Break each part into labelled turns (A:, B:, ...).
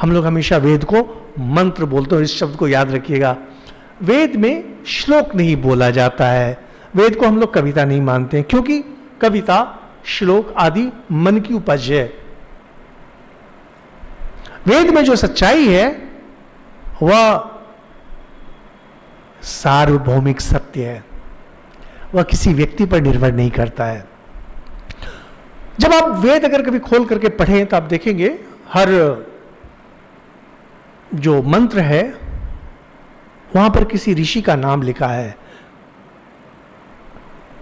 A: हम लोग हमेशा वेद को मंत्र बोलते हैं, इस शब्द को याद रखिएगा। वेद में श्लोक नहीं बोला जाता है, वेद को हम लोग कविता नहीं मानते हैं, क्योंकि कविता श्लोक आदि मन की उपज है। वेद में जो सच्चाई है वह सार्वभौमिक सत्य है, वह किसी व्यक्ति पर निर्भर नहीं करता है। जब आप वेद अगर कभी खोल करके पढ़ें तो आप देखेंगे हर जो मंत्र है वहां पर किसी ऋषि का नाम लिखा है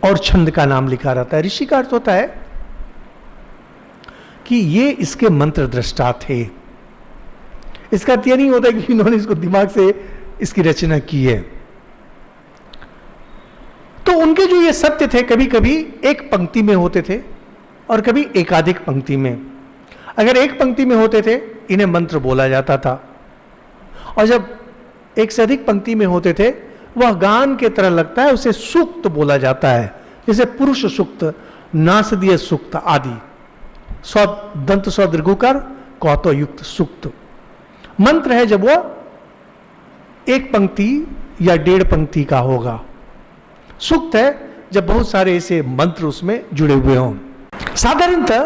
A: और छंद का नाम लिखा रहता है। ऋषि का अर्थ होता है कि ये इसके मंत्र दृष्टा थे। इसका अर्थ यह नहीं होता कि इन्होंने इसको दिमाग से इसकी रचना की है। तो उनके जो ये सत्य थे कभी कभी एक पंक्ति में होते थे और कभी एकाधिक पंक्ति में। अगर एक पंक्ति में होते थे इन्हें मंत्र बोला जाता था, और जब एक से अधिक पंक्ति में होते थे वह गान के तरह लगता है, उसे सूक्त बोला जाता है, जैसे पुरुष सूक्त, नासदीय सूक्त आदि। दंत स्व दीर्घकार कौतो युक्त सूक्त मंत्र है जब वह एक पंक्ति या 1.5 पंक्ति का होगा। सूक्त है जब बहुत सारे ऐसे मंत्र उसमें जुड़े हुए हों। साधारणतः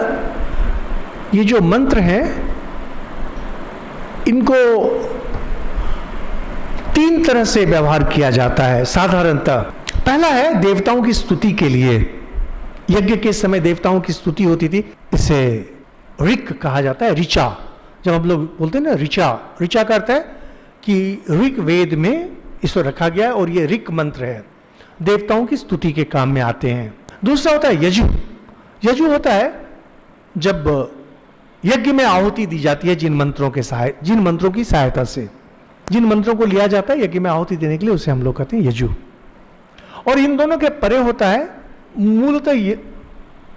A: ये जो मंत्र हैं इनको 3 तरह से व्यवहार किया जाता है साधारणतः। पहला है देवताओं की स्तुति के लिए। यज्ञ के समय देवताओं की स्तुति होती थी, इसे ऋक कहा जाता है, ऋचा। जब हम लोग बोलते हैं ना ऋचा, ऋचा का अर्थ है कि ऋक वेद में इसको रखा गया है और ये ऋक मंत्र है, देवताओं की स्तुति के काम में आते हैं। दूसरा होता है यजु। यजु होता है जब यज्ञ में आहुति दी जाती है जिन मंत्रों की सहायता से, जिन मंत्रों को लिया जाता है यज्ञ में आहुति देने के लिए, उसे हम लोग कहते हैं यजु। और इन दोनों के परे होता है मूलतः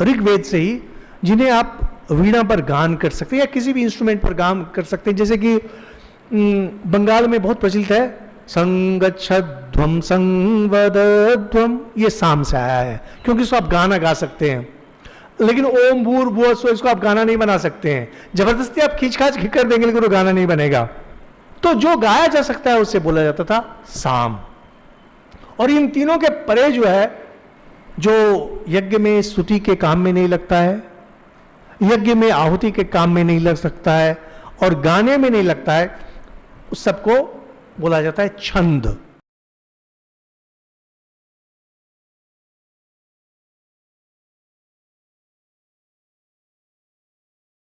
A: ऋग्वेद से ही, जिन्हें आप वीणा पर गान कर सकते हैं या किसी भी इंस्ट्रूमेंट पर गान कर सकते हैं। जैसे कि बंगाल में बहुत प्रचलित है संगच्छध्वम संवदध्वम, ये साम से आया है, क्योंकि इसको आप गाना गा सकते हैं। लेकिन ओम भूर्भुवः स्वः इसको आप गाना नहीं बना सकते हैं, जबरदस्ती आप खींच कर देंगे लेकिन वो गाना नहीं बनेगा। तो जो गाया जा सकता है उसे बोला जाता था साम। और इन तीनों के परे जो है, जो यज्ञ में स्तुति के काम में नहीं लगता है, यज्ञ में आहुति के काम में नहीं लग सकता है और गाने में नहीं लगता है, उस सबको बोला जाता है छंद।